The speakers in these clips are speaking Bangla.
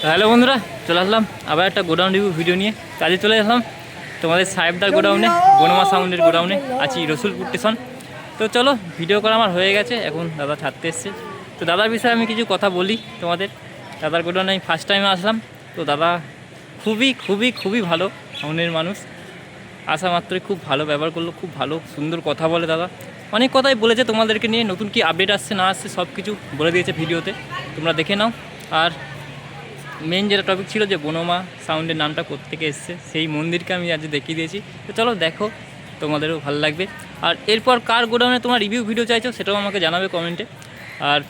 হ্যালো বন্ধুরা, চলে আসলাম আবার একটা গোডাউন রিভিউ ভিডিও নিয়ে। কাজে চলে আসলাম তোমাদের সাহেবদার গোডাউনে, বনমা সাউন্ডের গোডাউনে আছি, রসুলপুর স্টেশন। তো চলো, ভিডিও করা আমার হয়ে গেছে, এখন দাদা ছাড়তে এসছে। তো দাদার বিষয়ে আমি কিছু কথা বলি তোমাদের। দাদার গোডাউনে আমি ফার্স্ট টাইমে আসলাম। তো দাদা খুবই খুবই খুবই ভালো সাউন্ডের মানুষ। আসা মাত্রই খুব ভালো ব্যবহার করলো, খুব ভালো সুন্দর কথা বলে দাদা। অনেক কথাই বলেছে তোমাদেরকে নিয়ে, নতুন কি আপডেট আসছে না আসছে সব কিছু বলে দিয়েছে ভিডিওতে, তোমরা দেখে নাও। আর মেন যেটা টপিক ছিল যে বনমা সাউন্ডের নামটা কোত্থেকে এসছে, সেই মন্দিরকে আমি আজ দেখিয়ে দিয়েছি। তো চলো দেখো, তোমাদেরও ভালো লাগবে। আর এরপর কার গোডাউনে তোমার রিভিউ ভিডিও চাইছো সেটাও আমাকে জানাবে কমেন্টে। আর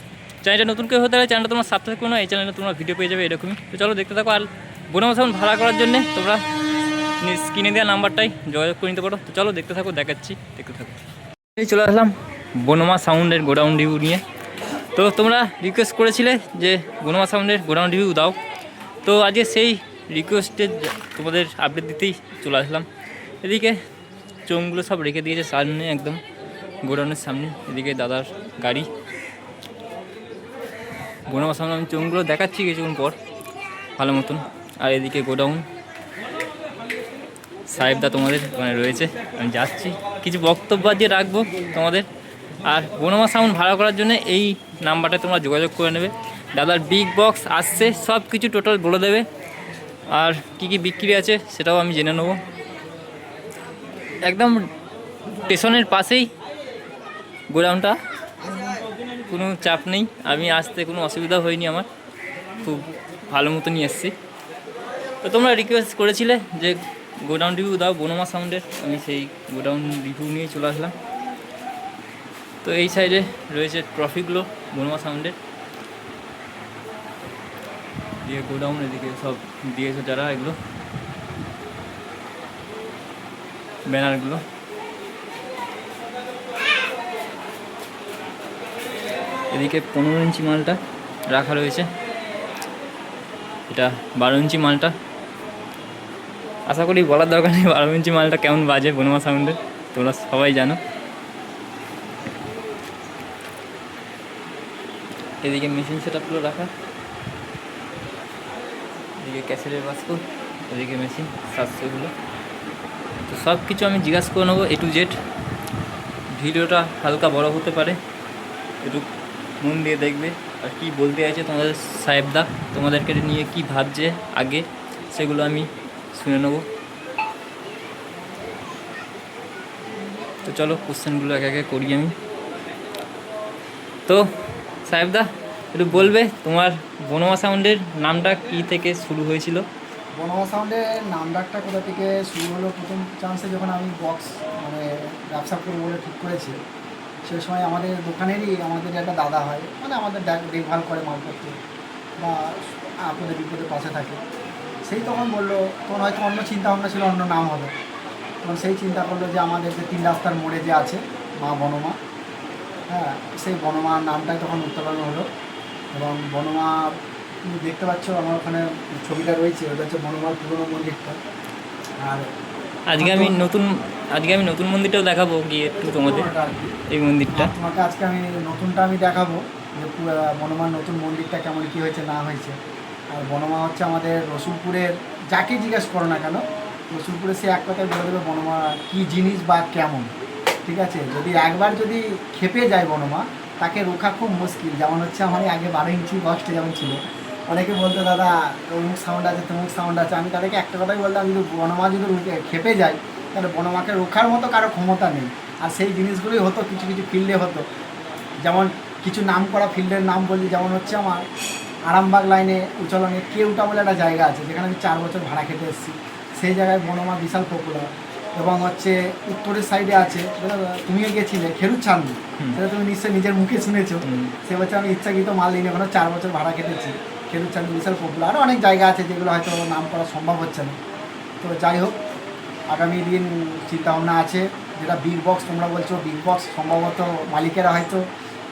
চ্যানেলটা নতুন কেউ হতে গেলে চ্যানেলটা তোমরা সাবস্ক্রাইব করো না, এই চ্যানেলে তোমরা ভিডিও পেয়ে যাবে এরকমই। তো চলো দেখতে থাকো। আর বনমা সাউন্ড ভাড়া করার জন্য তোমরা স্ক্রিনে দেওয়া নাম্বারটাই যোগাযোগ করে নিতে পারো। তো চলো দেখতে থাকো, দেখাচ্ছি, দেখতে থাকো। এই চলে আসলাম বনমা সাউন্ডের গোডাউন রিভিউ নিয়ে। তো তোমরা রিকোয়েস্ট করেছিলে যে বনমা সাউন্ডের গোডাউন রিভিউ দাও, তো আজকে সেই রিকোয়েস্টের তোমাদের আপডেট দিতেই চলে আসলাম। এদিকে চোঙগুলো সব রেখে দিয়েছে সামনে, একদম গোডাউনের সামনে। এদিকে দাদার গাড়ি, বনমা সামনে আমি চোঙগুলো দেখাচ্ছি কিছুক্ষণ পর ভালো মতন। আর এদিকে গোডাউন, সাহেবদা তোমাদের ওখানে রয়েছে, আমি যাচ্ছি, কিছু বক্তব্য দিয়ে রাখবো তোমাদের। আর বনমা সাউন্ড ভাড়া করার জন্য এই নাম্বারটা তোমরা যোগাযোগ করে নেবে। দাদার বিগ বক্স আসছে, সব কিছু টোটাল বলে দেবে। আর কি কি বিক্রি আছে সেটাও আমি জেনে নেব। একদম স্টেশনের পাশেই গোডাউনটা, কোনো চাপ নেই, আমি আসতে কোনো অসুবিধা হয়নি আমার, খুব ভালো মতনই এসছি। তো তোমরা রিকোয়েস্ট করেছিলে যে গোডাউন রিভিউ দাও বনমা সাউন্ডের, আমি সেই গোডাউন রিভিউ নিয়ে চলে আসলাম। তো এই সাইডে রয়েছে ট্রফিগুলো বনমা সাউন্ডের, দিয়ে গোডাউন এদিকে সব দিয়েছে যারা, এগুলো ব্যানারগুলো। এদিকে 15 ইঞ্চি মালটা রাখা রয়েছে, এটা 12 ইঞ্চি মালটা। আশা করি বলার দরকার নেই 12 ইঞ্চি মালটা কেমন বাজে বনমা সাউন্ডের, তোমরা সবাই জানো। এদিকে মেশিন সেটআপগুলো রাখা, এদিকে ক্যাসেটের বাস্ক, এদিকে মেশিন 700গুলো। তো সব কিছু আমি জিজ্ঞাসা করে নেবো A to Z। ভিডিওটা হালকা বড় হতে পারে, একটু মন দিয়ে দেখবে। আর কি বলতে আছে তোমাদের সাহেবদা, তোমাদেরকে নিয়ে কি ভাবছে আগে, সেগুলো আমি শুনে নেব। তো চলো কোশ্চেনগুলো একে একে করি আমি। তো সাহেবদা একটু বলবে তোমার বনমা সাউন্ডের নামটা কি থেকে শুরু হয়েছিল? বনমা সাউন্ডের নাম ডাকটা কোথা থেকে শুরু হলো, প্রথম চান্সে যখন আমি বক্স ব্যবসা করবো বলে ঠিক করেছি, সে সময় আমাদের দোকানেরই আমাদের একটা দাদা হয়, আমাদের দেখভাল করে মালপত্র বা আপদে বিপদে পাশে থাকে। সেই তখন বললো, তখন হয়তো অন্য চিন্তা ভাবনা ছিল, অন্য নাম হবে। তখন সেই চিন্তা করলো যে আমাদের যে 3 রাস্তার মোড়ে যে আছে মা বনমা, হ্যাঁ, সেই বনমা নামটাই তখন উত্তোলন হলো। এবং বনমা তুমি দেখতে পাচ্ছ আমার ওখানে ছবিটা রয়েছে, ওটা হচ্ছে বনমার পুরোনো মন্দিরটা। আর আজকে আমি নতুন মন্দিরটাও দেখাবো গিয়ে একটু তোমাদের, এই মন্দিরটা তোমাকে আজকে আমি নতুনটা আমি দেখাবো যে বনমার নতুন মন্দিরটা কেমন কী হয়েছে না হয়েছে। আর বনমা হচ্ছে আমাদের রসুলপুরের, যাকে জিজ্ঞেস করো না কেন রসুলপুরে সে এক কথায় বলে দেবে বনমা কী জিনিস বা কেমন। ঠিক আছে, যদি একবার যদি খেপে যায় বনমা, তাকে রোখা খুব মুশকিল। যেমন হচ্ছে আমার আগে 12 ইঞ্চি বক্সটা যেমন ছিল, অনেকে বলতো দাদা অমুক সাউন্ড আছে তমুক সাউন্ড আছে, আমি তাদেরকে একটা কথাই বলতাম, যদি বনমা যদি খেপে যায় তাহলে বনমাকে রোখার মতো কারো ক্ষমতা নেই। আর সেই জিনিসগুলোই হতো কিছু কিছু ফিল্ডে হতো। যেমন কিছু নাম করা ফিল্ডের নাম বলি, যেমন হচ্ছে আমার আরামবাগ লাইনে উচলনে কেউটা বলে একটা জায়গা আছে, যেখানে আমি 4 বছর ভাড়া খেতে এসেছি। সেই জায়গায় বনমা বিশাল পপুলার। এবং হচ্ছে উত্তরের সাইডে আছে, তুমিও গেছিলে খেরুচান্দি, সেটা তুমি নিশ্চয়ই নিজের মুখে শুনেছো। সে বছর আমি ইচ্ছাকৃত মাল নিয়ে ওখানে 4 বছর ভাড়া খেতেছি। খেরুচান্দি বিশাল পপুলার। আরও অনেক জায়গা আছে যেগুলো হয়তো নাম করা সম্ভব হচ্ছে না। তো যাই হোক, আগামী দিন চিন্তাভাবনা আছে, যেটা বিগ বক্স তোমরা বলছো, বিগ বক্স সম্ভবত মালিকেরা হয়তো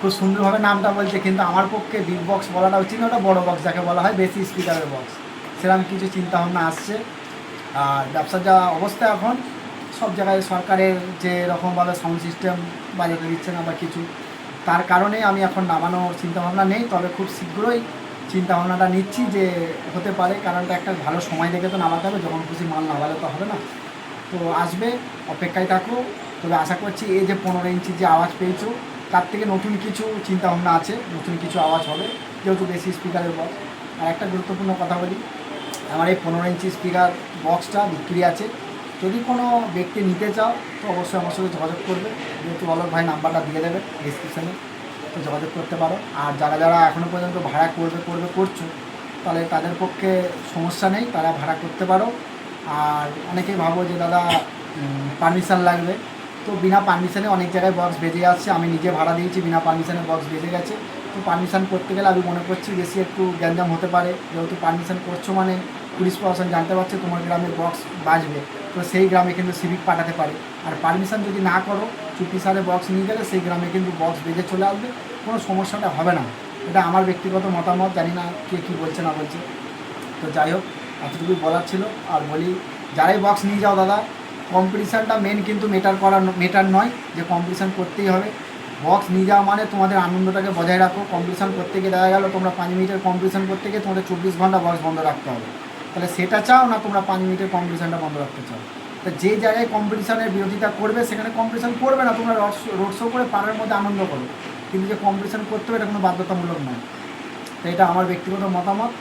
খুব সুন্দরভাবে নামটা বলছে, কিন্তু আমার পক্ষে বিগ বক্স বলাটা উচিত না, ওটা বড়ো বক্স যাকে বলা হয়, বেশি স্পিকারের বক্স, সেরকম কিছু চিন্তাভাবনা আসছে। আর ব্যবসার যা অবস্থা এখন, সব জায়গায় সরকারের যে রকমভাবে সাউন্ড সিস্টেম বাজাতে দিচ্ছে না বা কিছু, তার কারণে আমি এখন নামানোর চিন্তাভাবনা নেই। তবে খুব শীঘ্রই চিন্তা ভাবনাটা নিচ্ছি যে হতে পারে, কারণটা একটা ভালো সময় দেখে তো নামাতে হবে, যখন খুশি মাল নামালে তো হবে না। তো আসবে, অপেক্ষায় থাকো। তবে আশা করছি এই যে 15 ইঞ্চির যে আওয়াজ পেয়েছো তার থেকে নতুন কিছু চিন্তাভাবনা আছে, নতুন কিছু আওয়াজ হবে, যেহেতু বেশি স্পিকারের বক্স। আর একটা গুরুত্বপূর্ণ কথা বলি, আমার এই 15 ইঞ্চি স্পিকার বক্সটা বিক্রি আছে। যদি কোনো ব্যক্তি নিতে চাও তো অবশ্যই আমার সাথে যোগাযোগ করবে, যেহেতু অলোক ভাই নাম্বারটা দিয়ে দেবে ডিসক্রিপশানে, তো যোগাযোগ করতে পারো। আর যারা যারা এখনও পর্যন্ত ভাড়া করছো, তাহলে তাদের পক্ষে সমস্যা নেই, তারা ভাড়া করতে পারো। আর অনেকেই ভাবো যে দাদা পারমিশন লাগবে, তো বিনা পারমিশনে অনেক জায়গায় বক্স বেজে যাচ্ছে। আমি নিজে ভাড়া দিয়েছি, বিনা পারমিশনে বক্স বেজে গেছে। তো পারমিশন করতে গেলে আমি মনে করছি বেশি একটু গ্যাঞ্জাম হতে পারে, যেহেতু পারমিশন করছো মানে পুলিশ প্রশাসন জানতে পারছে তোমার গ্রামে বক্স বাজবে, তো সেই গ্রামে কিন্তু সিভিক পাঠাতে পারে। আর পারমিশন যদি না করো, চুপি সারে বক্স নিয়ে গেলে সেই গ্রামে কিন্তু বক্স বেজে চলে আসবে, কোনো সমস্যাটা হবে না। এটা আমার ব্যক্তিগত মতামত, জানি না কে কী বলছে না বলছে। তো যাই হোক, এতটুকুই বলার ছিল। আর বলি, যারাই বক্স নিয়ে যাও দাদা, কম্পিটিশানটা মেন কিন্তু মেটার নয় যে কম্পিটিশান করতেই হবে। বক্স নিয়ে যাওয়া মানে তোমাদের আনন্দটাকে বজায় রাখো। কম্পিটিশান করতে গিয়ে দেখা গেলো তোমরা 5 মিনিটের কম্পিটিশান করতে গিয়ে তোমাদের 24 ঘন্টা বক্স বন্ধ রাখতে হবে, তাহলে সেটা চাও না তোমরা 5 মিনিটের কম্পিটিশানটা বন্ধ রাখতে চাও। তো যে জায়গায় কম্পিটিশানের বিরোধিতা করবে সেখানে কম্পিটিশান করবে না, তোমরা রোড শো করে পাড়ার মধ্যে আনন্দ করো, কিন্তু যে কম্পিটিশান করতে হবে এটা কোনো বাধ্যতামূলক নয়। তো এটা আমার ব্যক্তিগত মতামত।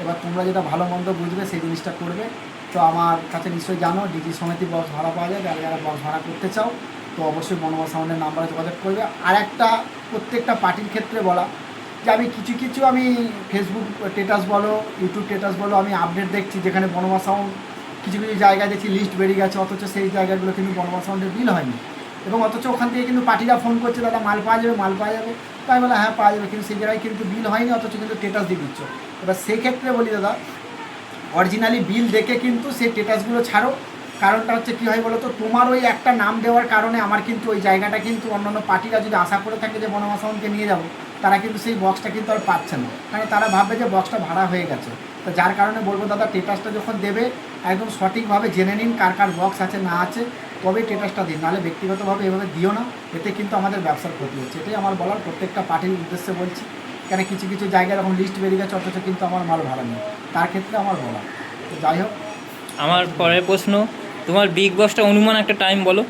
এবার তোমরা যেটা ভালো মন্দ বুঝবে সেই জিনিসটা করবে। তো আমার কাছে নিশ্চয়ই জানো ডিজি সমিতি বক্স ভাড়া পাওয়া যায়, যারা যারা বক্স ভাড়া করতে চাও তো অবশ্যই বনমা সাউন্ডের নাম্বারে যোগাযোগ করবে। আর একটা প্রত্যেকটা পার্টির ক্ষেত্রে বলা যে আমি কিছু আমি ফেসবুক স্ট্যাটাস বলো, ইউটিউব স্ট্যাটাস বলো, আমি আপডেট দেখছি যেখানে বনমা সাউন্ড কিছু জায়গায় দেখছি লিস্ট বেরিয়ে গেছে, অথচ সেই জায়গাগুলো কিন্তু বনমা সাউন্ডের বিল হয়নি। এবং অথচ ওখান থেকে কিন্তু পার্টিরা ফোন করছে দাদা মাল পাওয়া যাবে, তাই বলে হ্যাঁ পাওয়া যাবে, কিন্তু সেই জায়গায় কিন্তু বিল হয়নি, অথচ কিন্তু স্ট্যাটাস দিয়ে দিচ্ছ। এবার সেক্ষেত্রে বলি দাদা, অরিজিনালি বিল দেখে কিন্তু সেই স্ট্যাটাসগুলো ছাড়ো। কারণটা হচ্ছে কী হয় বলো তো, তোমার ওই একটা নাম দেওয়ার কারণে আমার কিন্তু ওই জায়গাটা কিন্তু অন্যান্য পার্টিরা যদি আশা করে থাকে যে বনমা সাউন্ডকে নিয়ে যাবো, তারা কিন্তু সেই বক্সটা কিন্তু আর পাচ্ছে না, কারণ তারা ভাববে যে বক্সটা ভাড়া হয়ে গেছে। তো যার কারণে বলবো দাদা, স্ট্যাটাসটা যখন দেবে একদম সঠিকভাবে জেনে নিন কার কার বক্স আছে না আছে, তবেই স্ট্যাটাসটা দিন, নাহলে ব্যক্তিগতভাবে এভাবে দিও না, এতে কিন্তু আমাদের ব্যবসার ক্ষতি হচ্ছে। এটাই আমার বলার, প্রত্যেকটা পার্টির উদ্দেশ্যে বলছি। কেন কিছু জায়গায় এরকম লিস্ট বেরিয়ে গেছে, অথচ কিন্তু আমার মাল ভাড়া নেই, তার ক্ষেত্রে আমার বলা। তো যাই হোক, আমার পরের প্রশ্ন, তোমার বিগ বসটা অনুমান একটা টাইম বলো।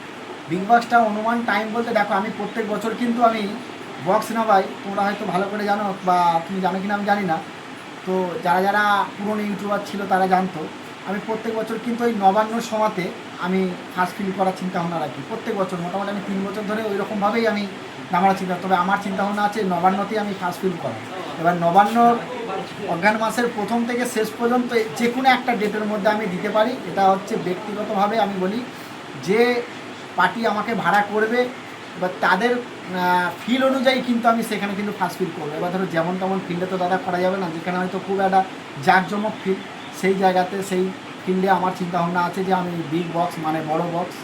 বিগ বক্সটা অনুমান টাইম বলতে দেখো, আমি প্রত্যেক বছর কিন্তু আমি বক্স না ভাই, তোমরা হয়তো ভালো করে জানো বা তুমি জানো কিনা আমি জানি না, তো যারা যারা পুরনো ইউটিউবার ছিল তারা জানতো, আমি প্রত্যেক বছর কিন্তু ওই নবান্নর সময়তে আমি ফার্স্ট ফিল করার চিন্তাভাবনা রাখি। প্রত্যেক বছর মোটামুটি আমি 3 বছর ধরে ওই রকমভাবেই আমি নামার চিন্তা, তবে আমার চিন্তাভাবনা আছে নবান্নতেই আমি ফার্স্ট ফিল করা। এবার নবান্ন অজ্ঞান মাসের প্রথম থেকে শেষ পর্যন্ত যে কোনো একটা ডেটের মধ্যে আমি দিতে পারি। এটা হচ্ছে ব্যক্তিগতভাবে আমি বলি, যে পার্টি আমাকে ভাড়া করবে এবার তাদের ফিল অনুযায়ী কিন্তু আমি সেখানে কিন্তু ফার্স্ট ফিল করবো। এবার ধরো যেমন তেমন ফিল্ডে তো দাদা করা যাবে না, যেখানে হয়তো খুব একটা জাঁকজমক ফিল্ড, সেই জায়গাতে সেই ফিল্ডে আমার চিন্তাভাবনা আছে যে আমি বিগ বক্স মানে বড় বক্স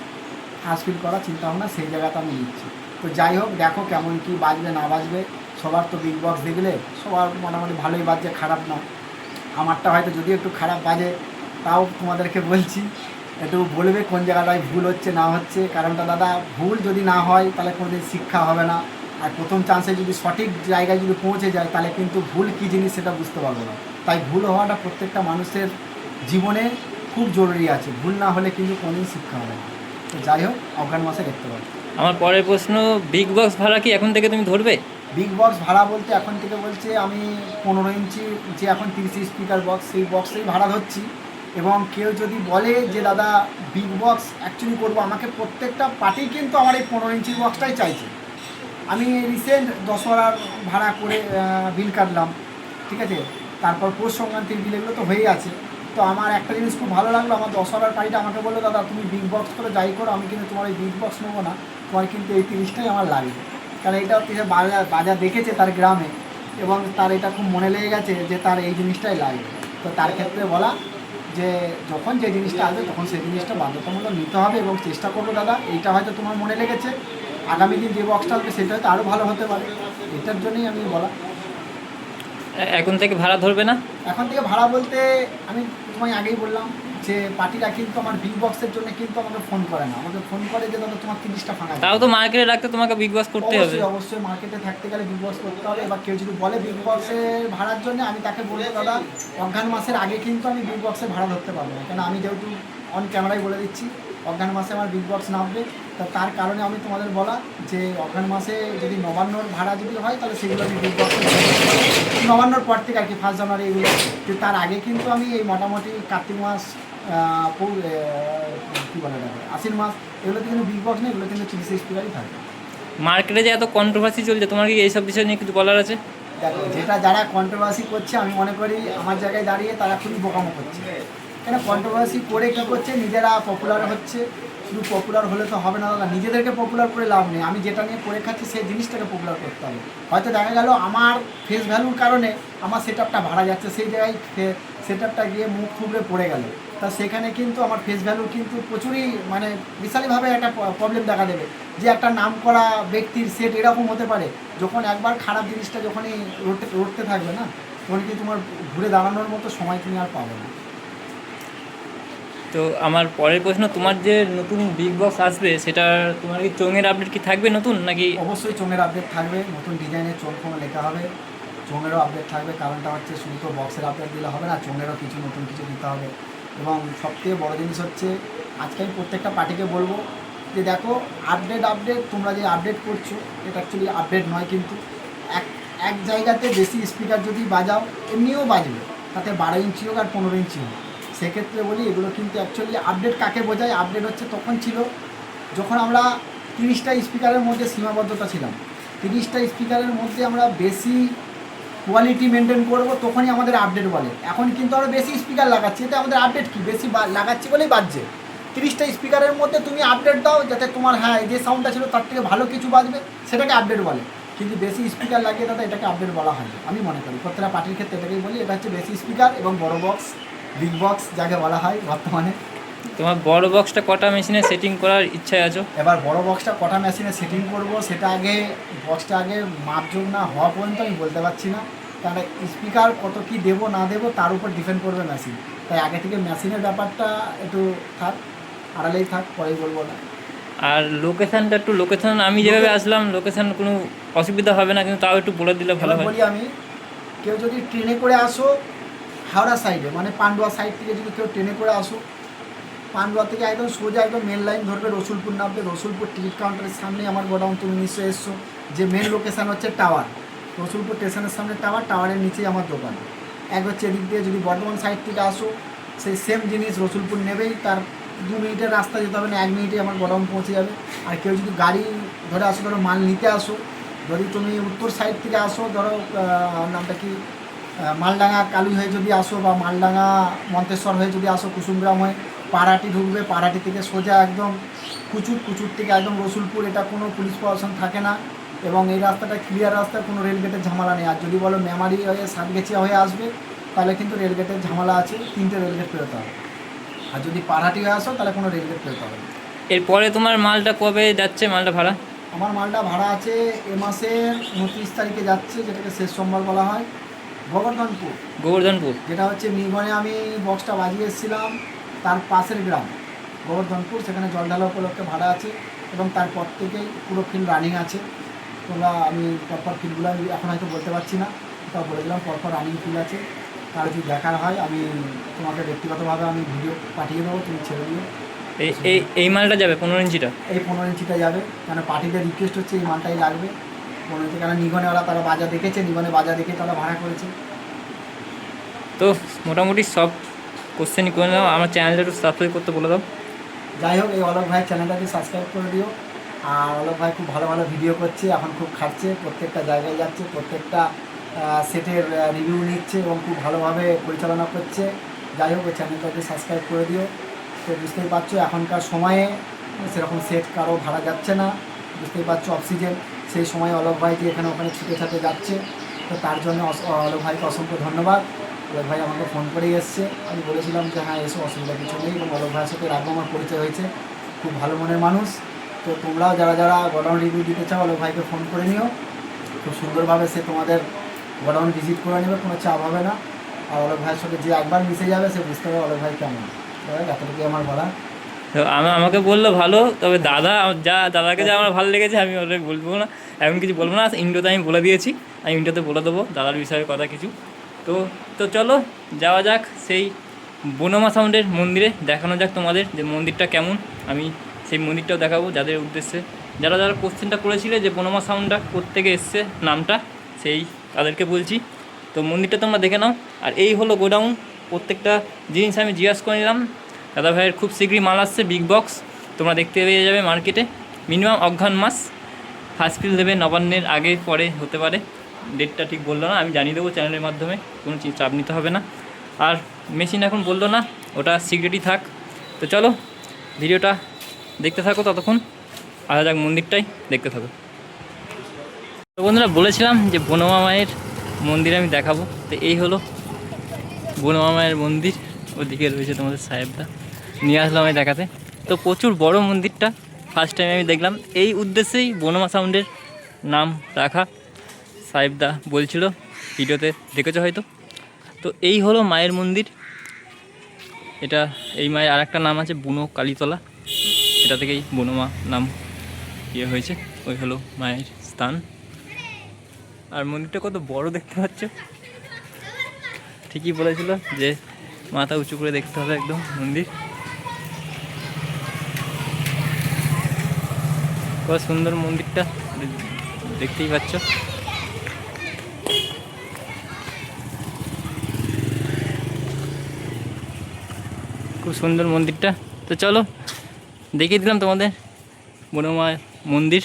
ফার্স্ট ফিল করার চিন্তাভাবনা সেই জায়গাতে আমি নিচ্ছি। তো যাই হোক, দেখো কেমন কী বাজবে না বাজবে। সবার তো বিগ বক্স দেখলে সবার মোটামুটি ভালোই বাজছে, খারাপ না। আমারটা হয়তো যদি একটু খারাপ বাজে, তাও তোমাদেরকে বলছি একটু বলবে কোন জায়গাটায় ভুল হচ্ছে না হচ্ছে। কারণটা দাদা, ভুল যদি না হয় তাহলে কোনোদিন শিক্ষা হবে না। আর প্রথম চান্সে যদি সঠিক জায়গায় যদি পৌঁছে যায় তাহলে কিন্তু ভুল কী জিনিস সেটা বুঝতে পারবো না। তাই ভুল হওয়াটা প্রত্যেকটা মানুষের জীবনে খুব জরুরি আছে, ভুল না হলে কিন্তু কোনোদিন শিক্ষা হবে না। তো যাই হোক, অজ্ঞান মাসে দেখতে পাবো। আমার পরের প্রশ্ন, বিগ বক্স ভাড়া কি এখন থেকে তুমি ধরবে? বিগ বক্স ভাড়া বলতে এখন থেকে বলছে আমি 15 ইঞ্চি যে এখন 30 স্পিকার বক্স, সেই বক্সেই ভাড়া ধরছি। এবং কেউ যদি বলে যে দাদা বিগ বক্স অ্যাকচুয়ালি করবো, আমাকে প্রত্যেকটা পার্টি কিন্তু আমার এই 15 ইঞ্চির বক্সটাই চাইছে। আমি রিসেন্ট দশহরার ভাড়া করে বিল কাটলাম, ঠিক আছে, তারপর পৌষ সংক্রান্তির বিল, এগুলো তো হয়েই আছে। তো আমার একটা জিনিস খুব ভালো লাগলো, আমার দশহরার পার্টিটা আমাকে বললো দাদা তুমি বিগ বক্স করে যাই করো, আমি কিন্তু তোমার এই বিগ বক্স নেবো না, তোমার কিন্তু এই 30টাই আমার লাগবে। কারণ এটা হচ্ছে বাজার দেখেছে তার গ্রামে, এবং তার এটা খুব মনে লেগে গেছে যে তার এই জিনিসটাই লাগবে। তো তার ক্ষেত্রে বলা যে যখন যে জিনিসটা আসবে তখন সেই জিনিসটা বাধ্যতামূলক নিতে হবে, এবং চেষ্টা করবো দাদা এইটা হয়তো তোমার মনে লেগেছে, আগামী দিন যে বক্সটা আসবে সেটা হয়তো আরও ভালো হতে পারে, এটার জন্যই আমি বলা। এখন থেকে ভাড়া ধরবে না? এখন থেকে ভাড়া বলতে আমি তোমায় আগেই বললাম যে পার্টিরা কিন্তু আমার বিগ বক্সের জন্য কিন্তু আমাকে ফোন করে না, আমাকে ফোন করে যে দাদা তোমার 30টা ফাঁকা আছে। তাও তো মার্কেটে রাখতে তোমাকে বিগ বস করতে হবে। অবশ্যই অবশ্যই মার্কেটে থাকতে গেলে বিগ বক্স করতে হবে। এবার কেউ যদি বলে বিগ বক্সের ভাড়ার জন্য, আমি তাকে বলবো দাদা অজ্ঞান মাসের আগে কিন্তু আমি বিগ বক্সের ভাড়া ধরতে পারবো না, কেন আমি যেহেতু অন ক্যামেরায় বলে দিচ্ছি অজ্ঞান মাসে আমার বিগ বক্স নামবে। তা তার কারণে আমি তোমাদের বলা যে অজ্ঞান মাসে যদি নবান্নর ভাড়া যদি হয় তাহলে সেগুলো আমি বিগ বক্স নবান্নর পর থেকে আর কি 1 জানুয়ারি এগুলো, যে তার আগে কিন্তু আমি এই মোটামুটি কার্তিক মাস কী বলে থাকে আশ্বিন মাস, এগুলোতে কিন্তু বিগ বক্স নেই, এগুলো কিন্তু 30 স্পিকারই থাকে। মার্কেটে যে এত কন্ট্রোভার্সি চলছে, তোমার কি এইসব বিষয় নিয়ে কিছু বলার আছে? দেখো যেটা যারা কন্ট্রোভার্সি করছে আমি মনে করি আমার জায়গায় দাঁড়িয়ে তারা খুবই বোকামো করছে। কেন কন্ট্রোভার্সি করে কী করছে, নিজেরা পপুলার হচ্ছে। শুধু পপুলার হলে তো হবে না দাদা, নিজেদেরকে পপুলার করে লাভ নেই। আমি যেটা নিয়ে করে খাচ্ছি সেই জিনিসটাকে পপুলার করতে হবে। হয়তো দেখা গেল আমার ফেস ভ্যালুর কারণে আমার সেট আপটা ভাড়া যাচ্ছে, সেই জায়গায় সেট আপটা গিয়ে মুখ থুবড়ে পড়ে গেল, তা সেখানে কিন্তু আমার ফেস ভ্যালু কিন্তু প্রচুরই মানে বিশালভাবে একটা প্রবলেম দেখা দেবে। যে একটা নাম করা ব্যক্তির সেট এরকম হতে পারে, যখন একবার খারাপ জিনিসটা যখনই রটতে থাকবে না, তখন কি তোমার ঘুরে দাঁড়ানোর মতো সময় তুমি আর পাবে না। তো আমার পরের প্রশ্ন, তোমার যে নতুন বিগ বক্স আসবে সেটা তোমার কি চোঙের আপডেট কি থাকবে নতুন নাকি? অবশ্যই চোঙের আপডেট থাকবে, নতুন ডিজাইনের চোঙ ফোঙ লেখা হবে, চোঙেরও আপডেট থাকবে। কারণটা হচ্ছে শুধু তো বক্সের আপডেট দিলে হবে না, চোঙেরও কিছু নতুন কিছু দিতে হবে। এবং সবথেকে বড় জিনিস হচ্ছে আজকে আমি প্রত্যেকটা পার্টিকে বলবো যে দেখো আপডেট তোমরা যে আপডেট করছো এটা অ্যাকচুয়ালি আপডেট নয়, কিন্তু এক এক জায়গাতে বেশি স্পিকার যদি বাজাও এমনিও বাজবে, তাতে 12 ইঞ্চি হোক আর 15 ইঞ্চি হোক। সেক্ষেত্রে বলি এগুলো কিন্তু অ্যাকচুয়ালি আপডেট কাকে বোঝায়, আপডেট হচ্ছে তখন ছিল যখন আমরা 30টা স্পিকারের মধ্যে সীমাবদ্ধতা ছিলাম। 30টা স্পিকারের মধ্যে আমরা বেশি কোয়ালিটি মেনটেন করবো, তখনই আমাদের আপডেট বলে। এখন কিন্তু আমরা বেশি স্পিকার লাগাচ্ছি, এতে আমাদের আপডেট কি, বেশি লাগাচ্ছি বলেই বাজছে। 30টা স্পিকারের মধ্যে তুমি আপডেট দাও যাতে তোমার হ্যাঁ যে সাউন্ডটা ছিল তার থেকে ভালো কিছু বাজবে, সেটাকে আপডেট বলে। কিন্তু বেশি স্পিকার লাগিয়ে দাদা এটাকে আপডেট বলা হয় না, আমি মনে করি প্রত্যেকটা পার্টির ক্ষেত্রে এটাকেই বলি। এটা হচ্ছে বেশি স্পিকার এবং বড় বক্স, বিগ বক্স যাকে বলা হয় বর্তমানে। তোমার বড় বক্সটা কটা মেশিনে সেটিং করার ইচ্ছায় আছো? এবার বড় বক্সটা কটা মেশিনে সেটিং করব সেটা আগে বক্সটা আগে মাপযোগ না হওয়া পর্যন্ত আমি বলতে পারছি না, কারণ স্পিকার কত কি দেবো না দেবো তার উপর ডিপেন্ড করবে মেশিন। তাই আগে থেকে মেশিনের ব্যাপারটা একটু থাক, আড়ালেই থাক, পরেই বলবো না। আর লোকেশানটা একটু, লোকেশান আমি যেভাবে আসলাম লোকেশান কোনো অসুবিধা হবে না, কিন্তু তাও একটু বলে দিলে ভালো হয়। বলি আমি, কেউ যদি ট্রেনে করে আসো হাওড়া সাইডে মানে পান্ডুয়া সাইড থেকে যদি কেউ ট্রেনে করে আসো, পান্ডুয়া থেকে একদম সোজা একদম মেন লাইন ধরবে, রসুলপুর নামবে। রসুলপুর টিকিট কাউন্টারের সামনেই আমার গোডাউন, তুমি নিশ্চয়ই এসছো। যে মেন লোকেশান হচ্ছে টাওয়ার, রসুলপুর স্টেশনের সামনে টাওয়ার, টাওয়ারের নিচেই আমার দোকান। এক হচ্ছে এদিক দিয়ে যদি বর্ধমান সাইড থেকে আসো সেই সেম জিনিস, রসুলপুর নেবেই তার 2 মিনিটের রাস্তা যেতে হবে না, 1 মিনিটে আমার গোডাউন পৌঁছে যাবে। আর কেউ যদি গাড়ি ধরে আসো, ধরো মাল নিতে আসো, যদি তুমি উত্তর সাইড থেকে আসো, ধরো নামটা কি মালডাঙ্গা কালুই হয়ে যদি আসো, বা মালডাঙ্গা মন্তেশ্বর হয়ে যদি আসো, কুসুমগ্রাম হয়ে পাড়াটি ঢুকবে, পাড়াটি থেকে সোজা একদম কুচুর থেকে একদম রসুলপুর। এটা কোনো পুলিশ প্রশাসন থাকে না এবং এই রাস্তাটা ক্লিয়ার রাস্তা, কোনো রেলগেটের ঝামেলা নেই। আর যদি বলো মেমারি হয়ে সাতগেছিয়া হয়ে আসবে তাহলে কিন্তু রেলগেটের ঝামেলা আছে, 3টে রেলগেট পেরোতে হবে। আর যদি পাড়াটি হয়ে আসো তাহলে কোনো রেলগেট পেরোতে হবে। এরপরে তোমার মালটা কবে যাচ্ছে, মালটা ভাড়া? আমার মালটা ভাড়া আছে এ মাসের 29 তারিখে যাচ্ছে, যেটাকে শেষ সোমবার বলা হয়, গোবর্ধনপুর। যেটা হচ্ছে নিগনে আমি বক্সটা বাজিয়ে এসেছিলাম তার পাশের গ্রাম গোবর্ধনপুর, সেখানে জল ঢালা উপলক্ষে ভাড়া আছে। এবং তারপর থেকেই পুরো ফিল্ড রানিং আছে। তোমরা আমি পরপর ফিল্ডগুলো আমি এখন হয়তো বলতে পারছি না, তা বলে দিলাম পরপর রানিং ফিল্ড আছে। তার যদি দেখার হয় আমি তোমাকে ব্যক্তিগতভাবে আমি ভিডিও পাঠিয়ে দেবো, তুমি ছেড়ে দিও। এই মালটা যাবে 15 ইঞ্চিটা? এই 15 ইঞ্চিটা যাবে, কেন পার্টিদের রিকোয়েস্ট হচ্ছে এই মালটাই লাগবে 15 ইঞ্চি, কেন নিগনেওয়ালা তারা বাজার দেখেছে, নিগনে বাজার দেখে তারা ভাড়া করেছে। তো মোটামুটি সব কোশ্চেনই করে নাও, আমার চ্যানেলটা একটু সাবস্ক্রাইব করতে বলে দাও। যাই হোক, এই অলোক ভাইয়ের চ্যানেলটাকে সাবস্ক্রাইব করে দিও। আর অলোক ভাই খুব ভালো ভালো ভিডিও করছে, এখন খুব খাটছে, প্রত্যেকটা জায়গায় যাচ্ছে, প্রত্যেকটা সেটের রিভিউ নিচ্ছে এবং খুব ভালোভাবে পরিচালনা করছে। যাই হোক, ওই চ্যানেলটাকে সাবস্ক্রাইব করে দিও। তো বুঝতেই পারছো এখনকার সময়ে সেরকম সেট কারো ভাড়া যাচ্ছে না, বুঝতেই পারছো অক্সিজেন। সেই সময় অলোক ভাই যে এখানে ওখানে ছুটে ছাটে যাচ্ছে, তো তার জন্য অলোক ভাইকে অসংখ্য ধন্যবাদ। অলোক ভাই আমাকে ফোন করেই এসছে, আমি বলেছিলাম যে হ্যাঁ এসো, অসুবিধা কিছু নেই। এবং অলোক ভাইয়ের সাথে আগে আমার পরিচয় হয়েছে, খুব ভালো মনের মানুষ। তো তোমরাও যারা যারা গোডাউন রিভিউ দিতে চাও অলোক ভাইকে ফোন করে নিও, খুব সুন্দরভাবে সে তোমাদের গোডাউন ভিজিট করে নেবে, কোনো চাপ হবে না। আর অলোক ভাইয়ের সাথে যে একবার মিশে যাবে সে বুঝতে পারবে অলোক ভাই কেমন। এতটুকু আমার বলা। তো আমাকে বললো ভালো, তবে দাদাকে যা আমার ভালো লেগেছে আমি অলরেডি বলবো না, এমন কিছু বলবো না। ইন্ডোতে আমি বলে দিয়েছি, আমি ইন্ডোতে বলে দেবো দাদার বিষয়ে কথা কিছু। তো তো চলো যাওয়া যাক সেই বনমা সাউন্ডের মন্দিরে, দেখানো যাক তোমাদের যে মন্দিরটা কেমন। আমি সেই মন্দিরটাও দেখাবো যাদের উদ্দেশ্যে, যারা কোশ্চেনটা করেছিলে যে বনমা সাউন্ডটা কোত্থেকে এসছে নামটা, সেই তাদেরকে বলছি। তো মন্দিরটা তোমরা দেখে নাও। আর এই হলো গোডাউন, প্রত্যেকটা জিনিস আমি জিজ্ঞাসা করে নিলাম। দাদা ভাইয়ের খুব শীঘ্রই মাল আসছে, বিগ বক্স তোমরা দেখতে পেয়ে যাবে মার্কেটে। মিনিমাম অঘ্রাণ মাস ফার্স্ট ফিল দেবে, নবান্নের আগে পরে হতে পারে, ডেটটা ঠিক বললো না, আমি জানিয়ে দেবো চ্যানেলের মাধ্যমে, কোনো চাপ নিতে হবে না। আর মেশিন এখন বললো না, ওটা সিক্রেটই থাক। তো চলো ভিডিওটা দেখতে থাকো, ততক্ষণ আসা যাক মন্দিরটাই দেখতে থাকো। তো বন্ধুরা বলেছিলাম যে বনমা মায়ের মন্দির আমি দেখাবো, তো এই হলো বনমা মায়ের মন্দির। ওদিকে রয়েছে তোমাদের সাহেবদা, নিয়ে আসলাম আমি দেখাতে। তো প্রচুর বড় মন্দিরটা, ফার্স্ট টাইম আমি দেখলাম, এই উদ্দেশ্যেই বনমা সাউন্ডের নাম রাখা, সাহেবদা বলছিল, ভিডিওতে দেখেছো হয়তো। তো এই হলো মায়ের মন্দির। এই মায়ের আর একটা নাম আছে বুনো কালীতলা, এটা থেকেই বনমা নাম হয়েছে। ওই হলো মায়ের স্থান। আর মন্দিরটা কত বড় দেখতে পাচ্ছ, ঠিকই বলেছিল যে মাথা উঁচু করে দেখতে হবে একদম মন্দির। কত সুন্দর মন্দিরটা দেখতেই পাচ্ছ। খুব সুন্দর মন্দিরটা। তো চলো দেখিয়ে দিলাম তোমাদের বনমার মন্দির।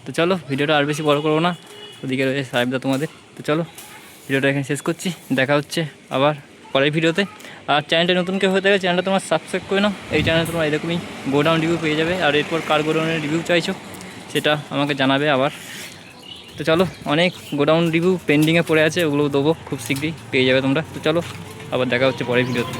তো চলো ভিডিওটা আর বেশি বড় করবো না, ওদিকে রয়েছে সাহেবদা তোমাদের। তো চলো ভিডিওটা এখানে শেষ করছি, দেখা হচ্ছে আবার পরের ভিডিওতে। আর চ্যানেলটা নতুন কেউ হয়ে থাকে চ্যানেলটা তোমার সাবস্ক্রাইব করে নাও। এই চ্যানেলে তোমরা এরকমই গোডাউন রিভিউ পেয়ে যাবে। আর এরপর কার গোডাউনের রিভিউ চাইছো সেটা আমাকে জানাবে আবার। তো চলো অনেক গোডাউন রিভিউ পেন্ডিংয়ে পড়ে আছে, ওগুলো দেবো খুব শীঘ্রই পেয়ে যাবে তোমরা। তো চলো আবার দেখা হচ্ছে পরের ভিডিওতে।